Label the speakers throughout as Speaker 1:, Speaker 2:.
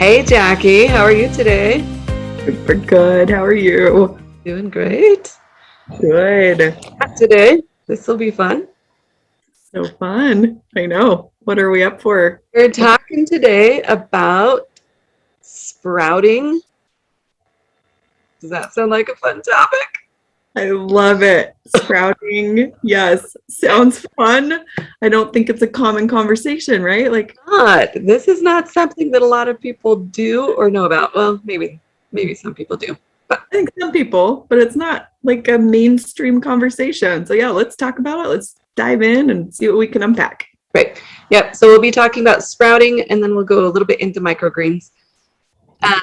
Speaker 1: Hey Jackie, how are you today?
Speaker 2: Super good. How are you?
Speaker 1: Doing great.
Speaker 2: Good.
Speaker 1: Today, this will be fun.
Speaker 2: So fun. I know. What are we up for?
Speaker 1: We're talking today about sprouting. Does that sound like a fun topic?
Speaker 2: I love it. Sprouting. Yes. Sounds fun. I don't think it's a common conversation, right?
Speaker 1: This is not something that a lot of people do or know about. Well, maybe some people do. But
Speaker 2: I think some people, but it's not like a mainstream conversation. So yeah, let's talk about it. Let's dive in and see what we can unpack.
Speaker 1: right. Yep. So we'll be talking about sprouting and then we'll go a little bit into microgreens.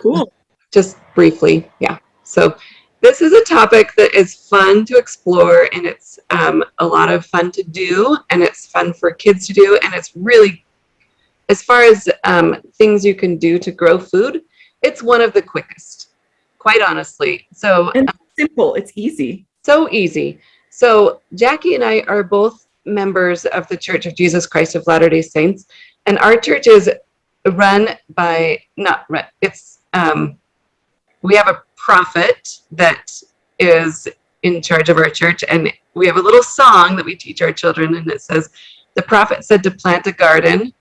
Speaker 2: Cool.
Speaker 1: Just briefly. Yeah. So this is a topic that is fun to explore and it's a lot of fun to do and it's fun for kids to do. And it's really, as far as things you can do to grow food, it's one of the quickest, quite honestly. So
Speaker 2: And simple. It's easy.
Speaker 1: so easy. So Jackie and I are both members of the Church of Jesus Christ of Latter-day Saints, and our church is run by, not run, it's, we have a prophet that is in charge of our church, and we have a little song that we teach our children, and it says, the prophet said to plant a garden.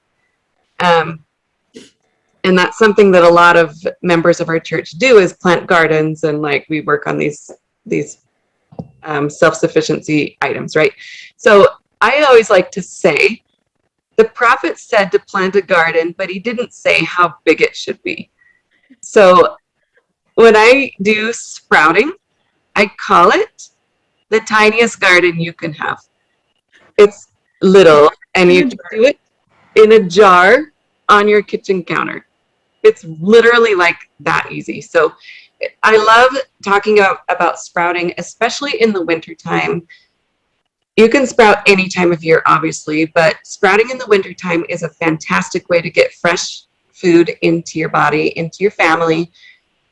Speaker 1: And that's something that a lot of members of our church do, is plant gardens, and like we work on these self-sufficiency items, right? So I always like to say, the prophet said to plant a garden, but he didn't say how big it should be. So when I do sprouting, I call it the tiniest garden you can have. It's little, and you can do it in a jar on your kitchen counter. It's literally like that easy. So I love talking about sprouting, especially in the wintertime. You can sprout any time of year, obviously, but sprouting in the wintertime is a fantastic way to get fresh food into your body, into your family,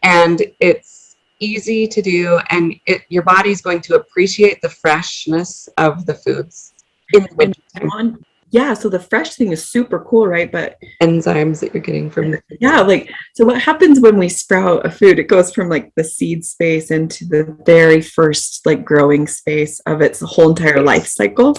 Speaker 1: and it's easy to do, and your body's going to appreciate the freshness of the foods in the wintertime.
Speaker 2: Yeah, so the fresh thing is super cool, right? But
Speaker 1: enzymes that you're getting from
Speaker 2: yeah, so what happens when we sprout a food? It goes from like the seed space into the very first like growing space of its whole entire life cycle.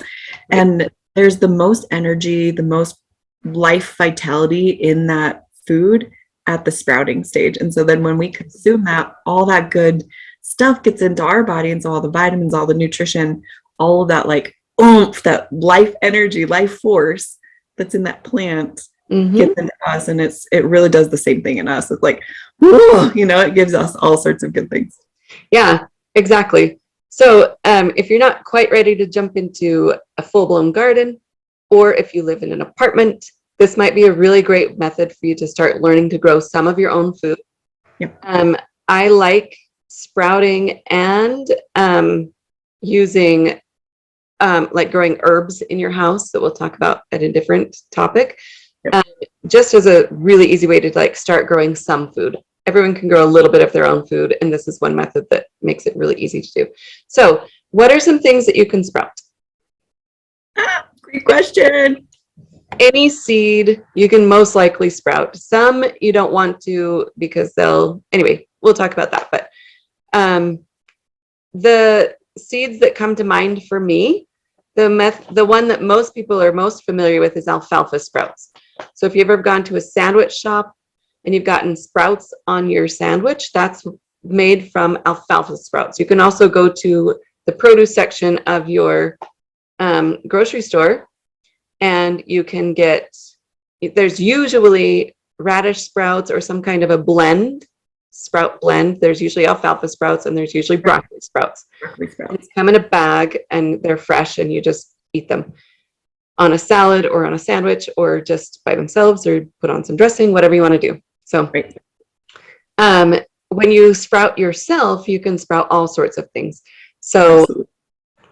Speaker 2: And there's the most energy, the most life vitality in that food at the sprouting stage. And so then when we consume that, all that good stuff gets into our body, and so all the vitamins, all the nutrition, all of that like oomph, that life energy, life force that's in that plant gets into us, and it really does the same thing in us. It's like, whoa, it gives us all sorts of good things.
Speaker 1: Yeah, exactly. So if you're not quite ready to jump into a full-blown garden, or if you live in an apartment, this might be a really great method for you to start learning to grow some of your own food.
Speaker 2: Yep.
Speaker 1: I like sprouting and using like growing herbs in your house that we'll talk about at a different topic. Yep. Just as a really easy way to like start growing some food. Everyone can grow a little bit of their own food, and this is one method that makes it really easy to do. So what are some things that you can sprout?
Speaker 2: Great question.
Speaker 1: Any seed you can most likely sprout. Some you don't want to because anyway, we'll talk about that. But the seeds that come to mind for me, the one that most people are most familiar with is alfalfa sprouts. So if you've ever gone to a sandwich shop and you've gotten sprouts on your sandwich, that's made from alfalfa sprouts. You can also go to the produce section of your grocery store, and you can there's usually radish sprouts or some kind of a sprout blend. There's usually alfalfa sprouts and there's usually broccoli sprouts. It's come in a bag and they're fresh, and you just eat them on a salad or on a sandwich or just by themselves or put on some dressing, whatever you want to do. So when you sprout yourself, you can sprout all sorts of things. So absolutely.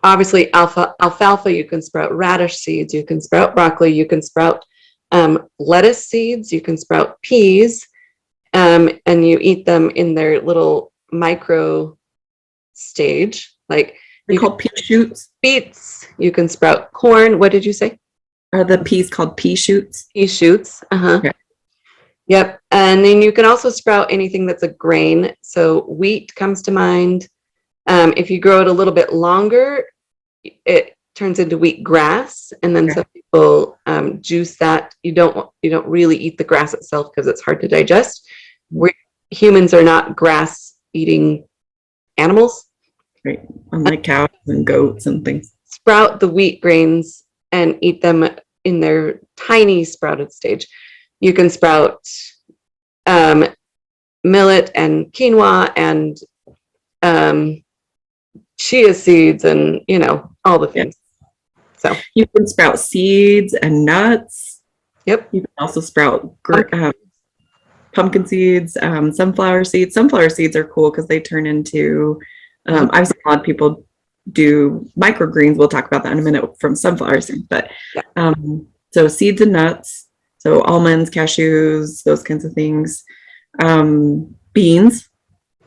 Speaker 1: Obviously alfalfa, you can sprout radish seeds, you can sprout broccoli, you can sprout lettuce seeds, you can sprout peas, and you eat them in their little micro stage. Like
Speaker 2: they're called pea shoots.
Speaker 1: Beets, you can sprout corn. What did you say?
Speaker 2: Are the peas called pea shoots?
Speaker 1: Pea shoots. Okay. Yep. And then you can also sprout anything that's a grain. So wheat comes to mind. If you grow it a little bit longer, it turns into wheat grass, and then some people juice that. You don't really eat the grass itself because it's hard to digest. Humans are not grass eating animals.
Speaker 2: Right. Unlike cows and goats and things.
Speaker 1: Sprout the wheat grains and eat them in their tiny sprouted stage. You can sprout millet and quinoa and chia seeds and all the things. So
Speaker 2: you can sprout seeds and nuts.
Speaker 1: Yep.
Speaker 2: You can also sprout pumpkin seeds, sunflower seeds. Sunflower seeds are cool because they turn into. I've seen a lot of people do microgreens. We'll talk about that in a minute from sunflower seeds. But so seeds and nuts, so almonds, cashews, those kinds of things. Beans,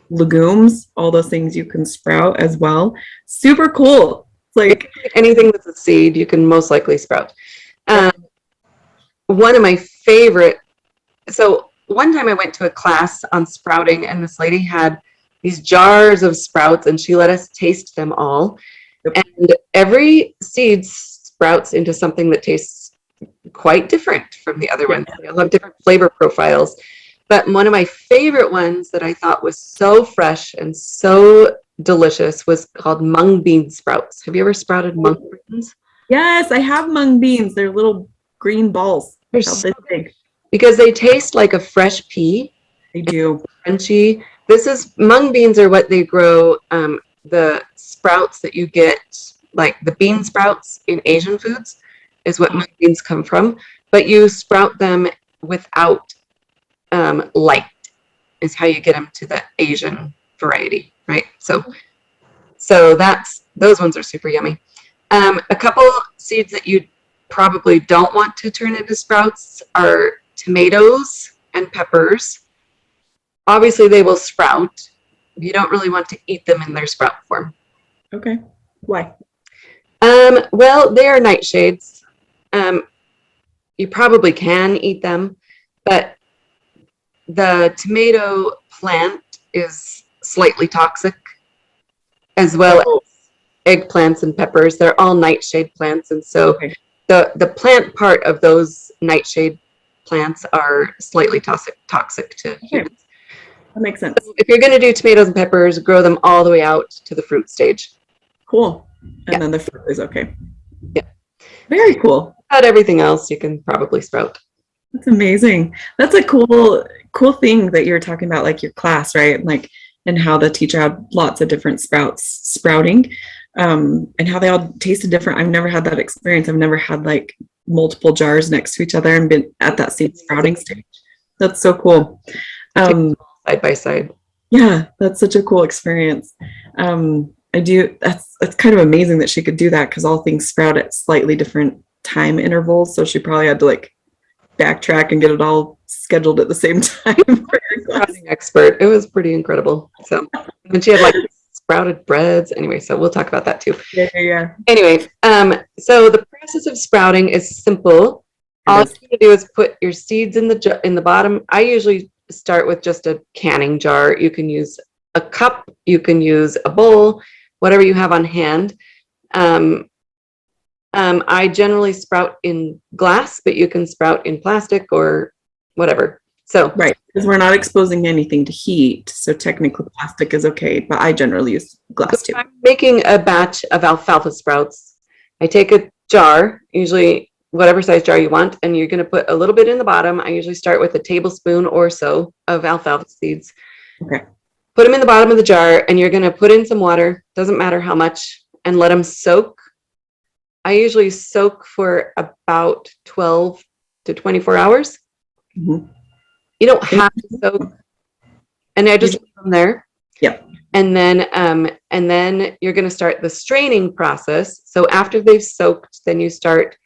Speaker 2: legumes, all those things you can sprout as well. Super cool. It's like
Speaker 1: anything that's a seed, you can most likely sprout. One of my favorite. So one time I went to a class on sprouting, and this lady had these jars of sprouts, and she let us taste them all. And every seed sprouts into something that tastes quite different from the other ones. They all have different flavor profiles. But one of my favorite ones that I thought was so fresh and so delicious was called mung bean sprouts. Have you ever sprouted mung beans?
Speaker 2: Yes, I have mung beans. They're little green balls.
Speaker 1: They're so big because they taste like a fresh pea.
Speaker 2: They do.
Speaker 1: Crunchy. Mung beans are what they grow. The sprouts that you get, like the bean sprouts in Asian foods, is what mung beans come from. But you sprout them without light, is how you get them to the Asian variety, right? So those ones are super yummy. A couple seeds that you probably don't want to turn into sprouts are tomatoes and peppers. Obviously, they will sprout. You don't really want to eat them in their sprout form.
Speaker 2: Okay. Why?
Speaker 1: Well, they are nightshades. You probably can eat them, but the tomato plant is slightly toxic, as well as eggplants and peppers. They're all nightshade plants, and so the plant part of those nightshade plants are slightly toxic to humans.
Speaker 2: That makes sense.
Speaker 1: So if you're going to do tomatoes and peppers, grow them all the way out to the fruit stage.
Speaker 2: Cool. And then the fruit is okay.
Speaker 1: Yeah.
Speaker 2: Very cool.
Speaker 1: About everything else you can probably sprout.
Speaker 2: That's amazing. That's a cool thing that you're talking about, like your class, right? Like, and how the teacher had lots of different sprouting, and how they all tasted different. I've never had that experience. I've never had like multiple jars next to each other and been at that seed sprouting stage. That's so cool.
Speaker 1: Side by side.
Speaker 2: Yeah, that's such a cool experience. That's kind of amazing that she could do that because all things sprout at slightly different time intervals. So she probably had to like backtrack and get it all scheduled at the same time.
Speaker 1: Sprouting expert. It was pretty incredible. So, and she had like sprouted breads. Anyway, so we'll talk about that too.
Speaker 2: Yeah.
Speaker 1: Anyway, so the process of sprouting is simple. All you have to do is put your seeds in the bottom. I usually start with just a canning jar. You can use a cup, you can use a bowl, whatever you have on hand. I generally sprout in glass, but you can sprout in plastic or whatever. So
Speaker 2: right, because we're not exposing anything to heat, so technically plastic is okay, but I generally use glass too.
Speaker 1: I'm making a batch of alfalfa sprouts. I take a jar, usually whatever size jar you want, and you're going to put a little bit in the bottom. I usually start with a tablespoon or so of alfalfa seeds.
Speaker 2: Okay.
Speaker 1: Put them in the bottom of the jar, and you're going to put in some water, doesn't matter how much, and let them soak. I usually soak for about 12 to 24 hours.
Speaker 2: Mm-hmm.
Speaker 1: You don't have to soak. And I just leave them there.
Speaker 2: Yep.
Speaker 1: And then you're going to start the straining process. So after they've soaked, then you start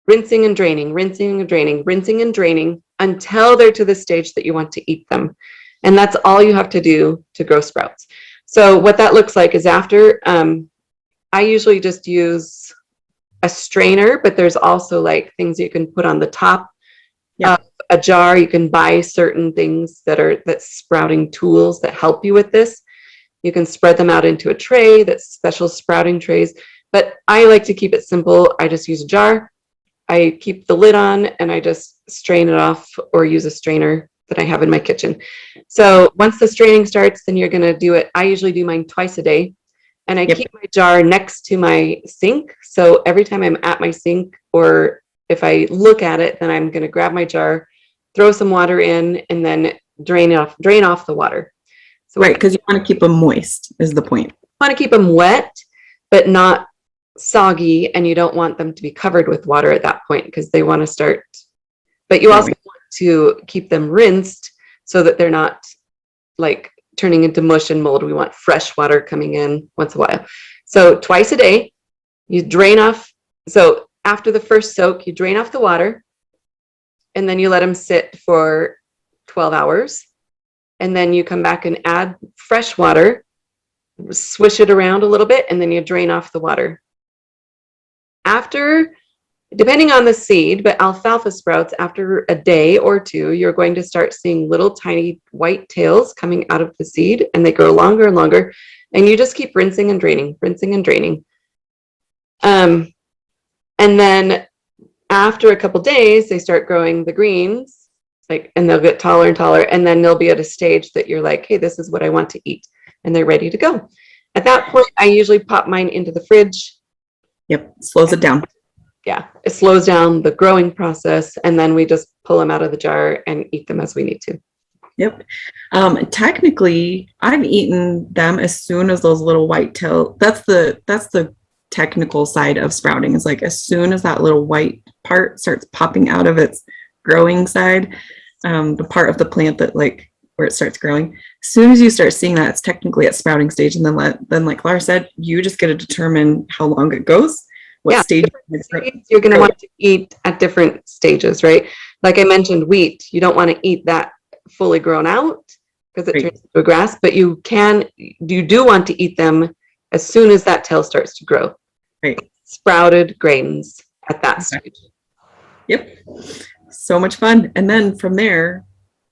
Speaker 1: rinsing and draining, rinsing and draining, rinsing and draining until they're to the stage that you want to eat them. And that's all you have to do to grow sprouts. So what that looks like is after, I usually just use a strainer, but there's also like things you can put on the top
Speaker 2: Yeah.
Speaker 1: A jar. You can buy certain things that's sprouting tools that help you with this. You can spread them out into a tray, that's special sprouting trays. But I like to keep it simple. I just use a jar. I keep the lid on and I just strain it off or use a strainer that I have in my kitchen. So once the straining starts, then you're going to do it. I usually do mine twice a day. And I keep my jar next to my sink. So every time I'm at my sink, or if I look at it, then I'm going to grab my jar, throw some water in, and then drain off the water. So
Speaker 2: right, because you want to keep them moist is the point.
Speaker 1: You want to keep them wet, but not soggy, and you don't want them to be covered with water at that point because they want to start. But you also want to keep them rinsed so that they're not like turning into mush and mold. We want fresh water coming in once in a while. So twice a day, you drain off. So after the first soak, you drain off the water, and then you let them sit for 12 hours. And then you come back and add fresh water, swish it around a little bit, and then you drain off the water. After, depending on the seed, but alfalfa sprouts, after a day or two, you're going to start seeing little tiny white tails coming out of the seed, and they grow longer and longer. And you just keep rinsing and draining, rinsing and draining. And then after a couple days, they start growing the greens. And they'll get taller and taller, and then they'll be at a stage that you're like, hey, this is what I want to eat, and they're ready to go. At that point, I usually pop mine into the fridge.
Speaker 2: Yep, slows it down.
Speaker 1: Yeah, it slows down the growing process, and then we just pull them out of the jar and eat them as we need to.
Speaker 2: Yep. Technically, I've eaten them as soon as those little white tail. That's the technical side of sprouting. Is like as soon as that little white part starts popping out of its growing side, the part of the plant that like where it starts growing. As soon as you start seeing that, it's technically at sprouting stage, and then like Laura said, you just get to determine how long it goes, what stage
Speaker 1: you're going to want to eat at different stages, right? Like I mentioned, wheat, you don't want to eat that fully grown out because it turns into a grass, but you do want to eat them as soon as that tail starts to grow.
Speaker 2: Right.
Speaker 1: Sprouted grains at that stage.
Speaker 2: Yep. So much fun. And then from there,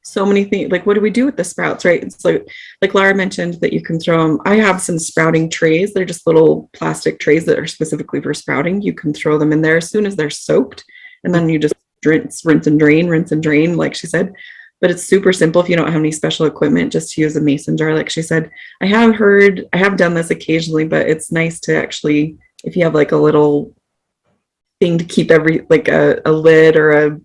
Speaker 2: so many things, like what do we do with the sprouts, right? It's like Laura mentioned that you can throw them. I have some sprouting trays. They're just little plastic trays that are specifically for sprouting. You can throw them in there as soon as they're soaked, and then you just rinse and drain, like she said. But it's super simple if you don't have any special equipment, just to use a mason jar, like she said. I have done this occasionally, but it's nice to actually, if you have like a little thing to keep like a lid or a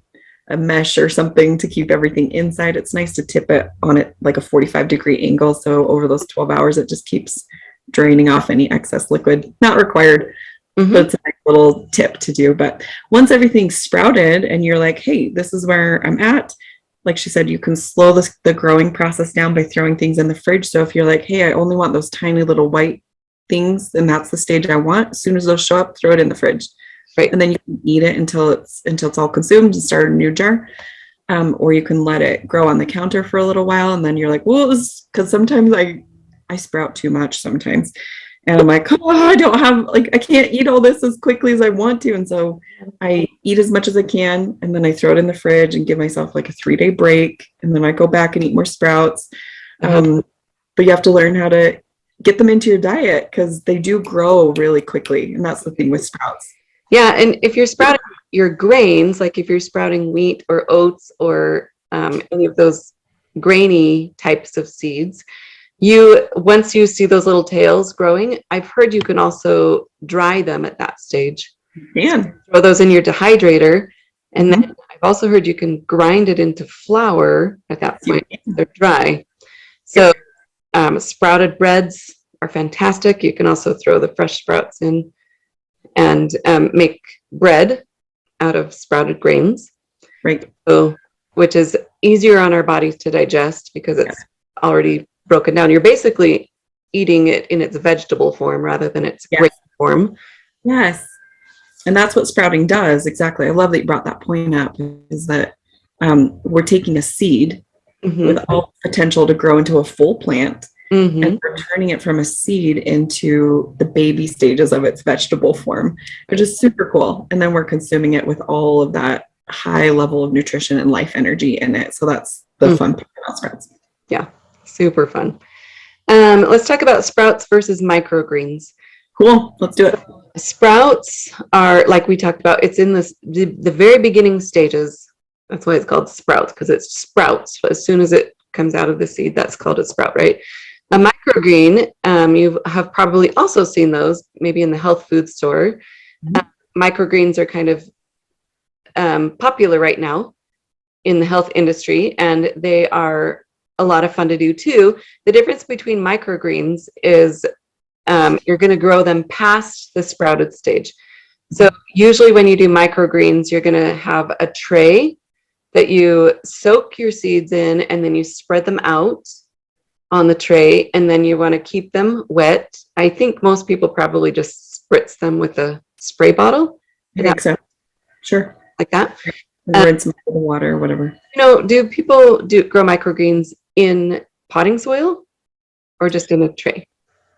Speaker 2: mesh or something to keep everything inside, it's nice to tip it on it like a 45-degree angle. So over those 12 hours, it just keeps draining off any excess liquid. Not required, but it's a nice little tip to do. But once everything's sprouted and you're like, hey, this is where I'm at, like she said, you can slow the growing process down by throwing things in the fridge. So if you're like, hey, I only want those tiny little white things, and that's the stage I want, as soon as those show up, throw it in the fridge. Right. And then you can eat it until it's all consumed and start a new jar. Or you can let it grow on the counter for a little while, and then you're like, well, because sometimes I sprout too much sometimes. And I'm like, oh, I can't eat all this as quickly as I want to. And so I eat as much as I can, and then I throw it in the fridge and give myself like a 3-day break. And then I go back and eat more sprouts. But you have to learn how to get them into your diet because they do grow really quickly. And that's the thing with sprouts.
Speaker 1: Yeah, and if you're sprouting your grains, like if you're sprouting wheat or oats or any of those grainy types of seeds, once you see those little tails growing, I've heard you can also dry them at that stage.
Speaker 2: Yeah.
Speaker 1: So throw those in your dehydrator, and then I've also heard you can grind it into flour at that point. They're dry. So sprouted breads are fantastic. You can also throw the fresh sprouts in and make bread out of sprouted grains,
Speaker 2: right?
Speaker 1: So, which is easier on our bodies to digest because it's already broken down. You're basically eating it in its vegetable form rather than its grain form.
Speaker 2: Yes, and that's what sprouting does. Exactly. I love that you brought that point up. Is that we're taking a seed with all potential to grow into a full plant. And we're turning it from a seed into the baby stages of its vegetable form, which is super cool. And then we're consuming it with all of that high level of nutrition and life energy in it. So that's the fun part about sprouts.
Speaker 1: Yeah, super fun. Let's talk about sprouts versus microgreens.
Speaker 2: Cool. Let's do it.
Speaker 1: Sprouts are, like we talked about, it's in the very beginning stages. That's why it's called sprouts, because it sprouts. As soon as it comes out of the seed, that's called a sprout, right? A microgreen, you have probably also seen those, maybe in the health food store. Microgreens are kind of popular right now in the health industry, and they are a lot of fun to do too. The difference between microgreens is you're going to grow them past the sprouted stage. So usually when you do microgreens, you're going to have a tray that you soak your seeds in, and then you spread them out on the tray, and then you want to keep them wet. I think most people probably just spritz them with a spray bottle.
Speaker 2: I think so. Sure.
Speaker 1: Like that.
Speaker 2: Rinse them with the water or whatever.
Speaker 1: Do people grow microgreens in potting soil or just in a tray?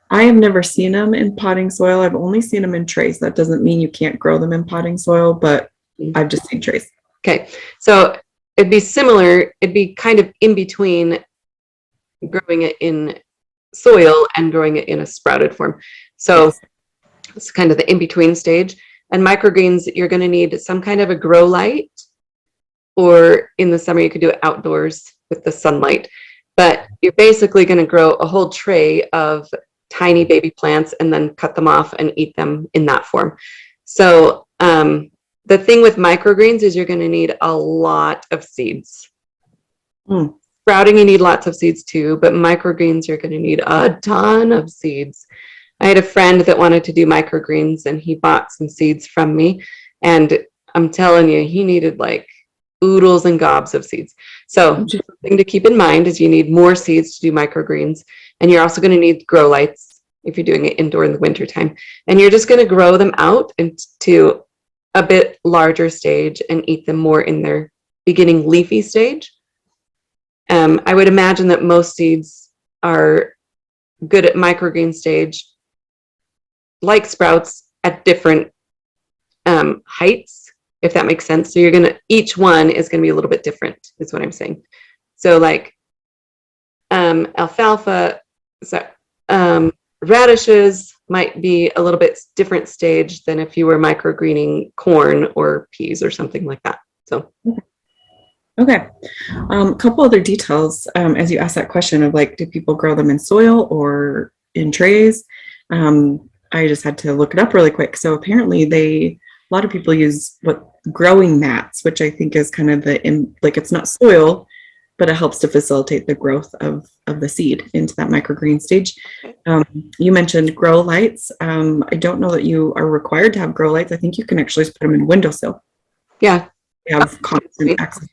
Speaker 2: I have never seen them in potting soil. I've only seen them in trays. That doesn't mean you can't grow them in potting soil, but I've just seen trays.
Speaker 1: Okay, so it'd be similar. It'd be kind of in between growing it in soil and growing it in a sprouted form. So yes. It's kind of the in-between stage. And microgreens, you're going to need some kind of a grow light, or in the summer you could do it outdoors with the sunlight. But you're basically going to grow a whole tray of tiny baby plants and then cut them off and eat them in that form. So the thing with microgreens is you're going to need a lot of seeds. Sprouting, you need lots of seeds too, but microgreens, you're going to need a ton of seeds. I had a friend that wanted to do microgreens, and he bought some seeds from me, and I'm telling you, he needed like oodles and gobs of seeds. So something to keep in mind is you need more seeds to do microgreens, and you're also going to need grow lights if you're doing it indoor in the wintertime. And you're just going to grow them out into a bit larger stage and eat them more in their beginning leafy stage. I would imagine that most seeds are good at microgreen stage, like sprouts, at different heights, if that makes sense. So each one is going to be a little bit different, is what I'm saying. So like alfalfa, radishes might be a little bit different stage than if you were microgreening corn or peas or something like that. So.
Speaker 2: Okay. A couple other details as you asked that question of like, do people grow them in soil or in trays? I just had to look it up really quick. So apparently a lot of people use growing mats, which I think is kind of it's not soil, but it helps to facilitate the growth of the seed into that microgreen stage. You mentioned grow lights. I don't know that you are required to have grow lights. I think you can actually just put them in windowsill.
Speaker 1: Yeah.
Speaker 2: They have constant access.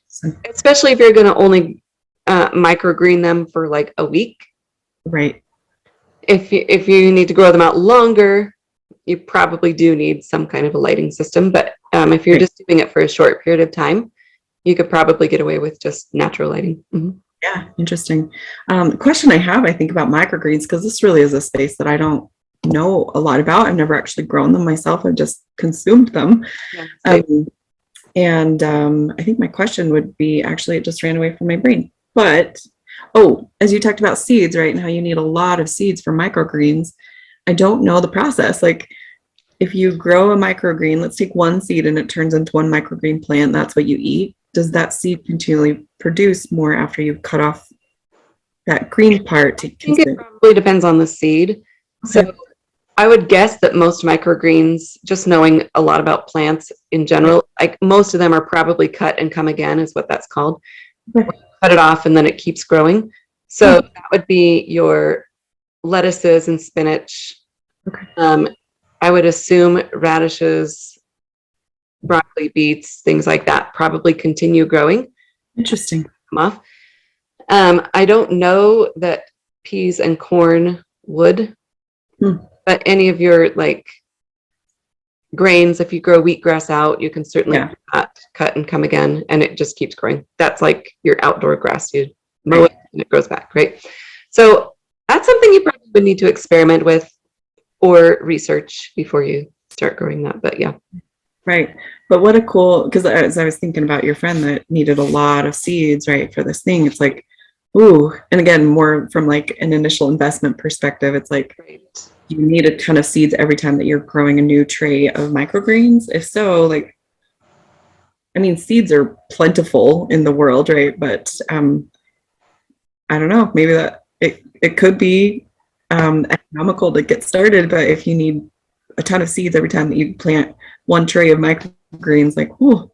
Speaker 1: Especially if you're going to only microgreen them for like a week.
Speaker 2: Right.
Speaker 1: If you need to grow them out longer, you probably do need some kind of a lighting system. But if you're just doing it for a short period of time, you could probably get away with just natural lighting. Mm-hmm.
Speaker 2: Yeah, interesting. The question I have, I think, about microgreens, because this really is a space that I don't know a lot about. I've never actually grown them myself. I've just consumed them. Yeah, and I think my question would be, actually, it just ran away from my brain. But, as you talked about seeds, right, and how you need a lot of seeds for microgreens, I don't know the process. Like, if you grow a microgreen, let's take one seed and it turns into one microgreen plant, that's what you eat. Does that seed continually produce more after you've cut off that green part?
Speaker 1: I think it probably depends on the seed. Okay. So I would guess that most microgreens, just knowing a lot about plants in general, like most of them are probably cut and come again, is what that's called. Okay. Cut it off and then it keeps growing. So that would be your lettuces and spinach. Okay. I would assume radishes, broccoli, beets, things like that probably continue growing.
Speaker 2: Interesting.
Speaker 1: Come off. I don't know that peas and corn would, but any of your like grains, if you grow wheatgrass out, you can certainly cut and come again, and it just keeps growing. That's like your outdoor grass. You mow it and it grows back, right? So that's something you probably would need to experiment with or research before you start growing that. But yeah.
Speaker 2: Right. But what a cool, because as I was thinking about your friend that needed a lot of seeds, right, for this thing, it's like, ooh, and again, more from like an initial investment perspective, it's like
Speaker 1: Right.
Speaker 2: you need a ton of seeds every time that you're growing a new tray of microgreens. If so, like, I mean, seeds are plentiful in the world, right? But I don't know, maybe that it could be economical to get started, but if you need a ton of seeds every time that you plant one tray of microgreens, like, oh,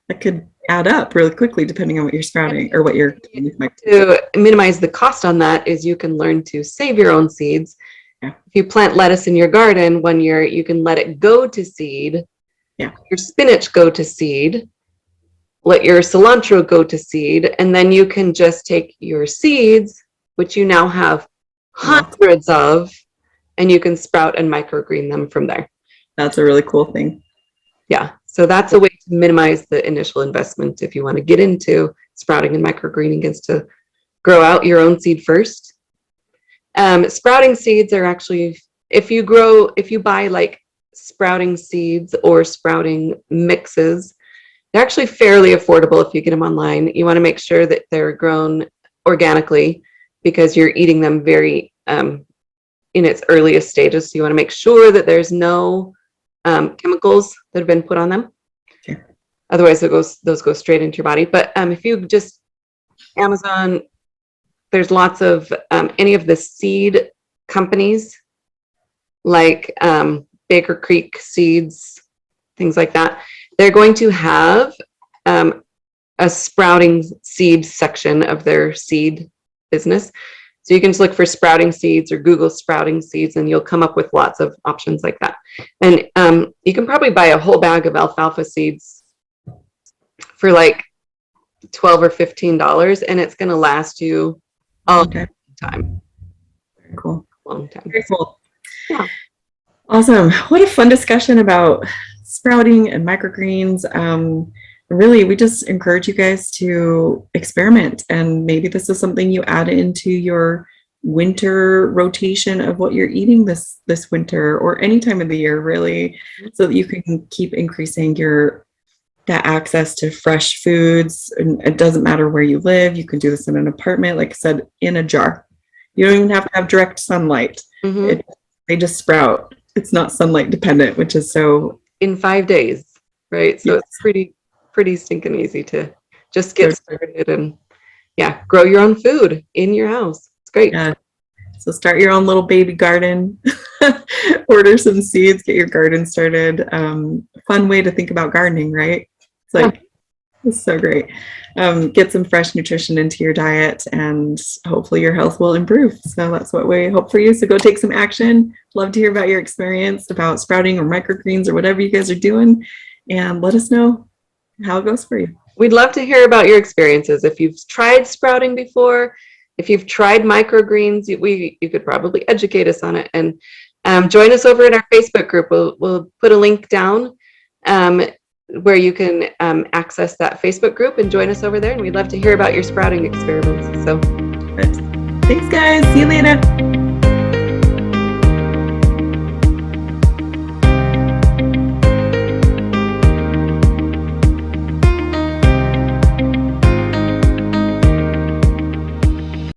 Speaker 2: that could add up really quickly depending on what you're sprouting or what you're doing with microgreens.
Speaker 1: To minimize the cost on that is you can learn to save your own seeds.
Speaker 2: Yeah.
Speaker 1: If you plant lettuce in your garden 1 year, you can let it go to seed.
Speaker 2: Yeah.
Speaker 1: Your spinach go to seed. Let your cilantro go to seed, and then you can just take your seeds, which you now have hundreds of, and you can sprout and microgreen them from there.
Speaker 2: That's a really cool thing.
Speaker 1: Yeah, so that's a way to minimize the initial investment if you want to get into sprouting and microgreening, is to grow out your own seed first. Sprouting seeds are actually, if you buy like sprouting seeds or sprouting mixes, they're actually fairly affordable if you get them online. You want to make sure that they're grown organically because you're eating them very in its earliest stages. So you want to make sure that there's no chemicals that have been put on them.
Speaker 2: Okay.
Speaker 1: Otherwise, those go straight into your body. But if you just Amazon, there's lots of any of the seed companies like Baker Creek Seeds, things like that. They're going to have a sprouting seed section of their seed business. So you can just look for sprouting seeds or Google sprouting seeds, and you'll come up with lots of options like that. And you can probably buy a whole bag of alfalfa seeds for like $12 or $15, and it's going to last you a long time.
Speaker 2: Very cool.
Speaker 1: Long time.
Speaker 2: Very cool.
Speaker 1: Yeah.
Speaker 2: Awesome. What a fun discussion about sprouting and microgreens. Really, we just encourage you guys to experiment, and maybe this is something you add into your winter rotation of what you're eating this winter or any time of the year, really, so that you can keep increasing that access to fresh foods. And it doesn't matter where you live. You can do this in an apartment, like I said, in a jar. You don't even have to have direct sunlight.
Speaker 1: Mm-hmm.
Speaker 2: They just sprout. It's not sunlight dependent, which is so
Speaker 1: in 5 days, right? So
Speaker 2: yes.
Speaker 1: It's pretty stinking easy to just get started and grow your own food in your house. It's great.
Speaker 2: Yeah. So start your own little baby garden, order some seeds, get your garden started. Fun way to think about gardening, right? It's like, it's so great. Get some fresh nutrition into your diet, and hopefully your health will improve. So that's what we hope for you. So go take some action. Love to hear about your experience about sprouting or microgreens or whatever you guys are doing, and let us know how it goes for you.
Speaker 1: We'd love to hear about your experiences. If you've tried sprouting before, if you've tried microgreens, you could probably educate us on it. And join us over in our Facebook group. We'll put a link down where you can access that Facebook group and join us over there. And we'd love to hear about your sprouting experiments. So,
Speaker 2: Thanks, guys. See you later.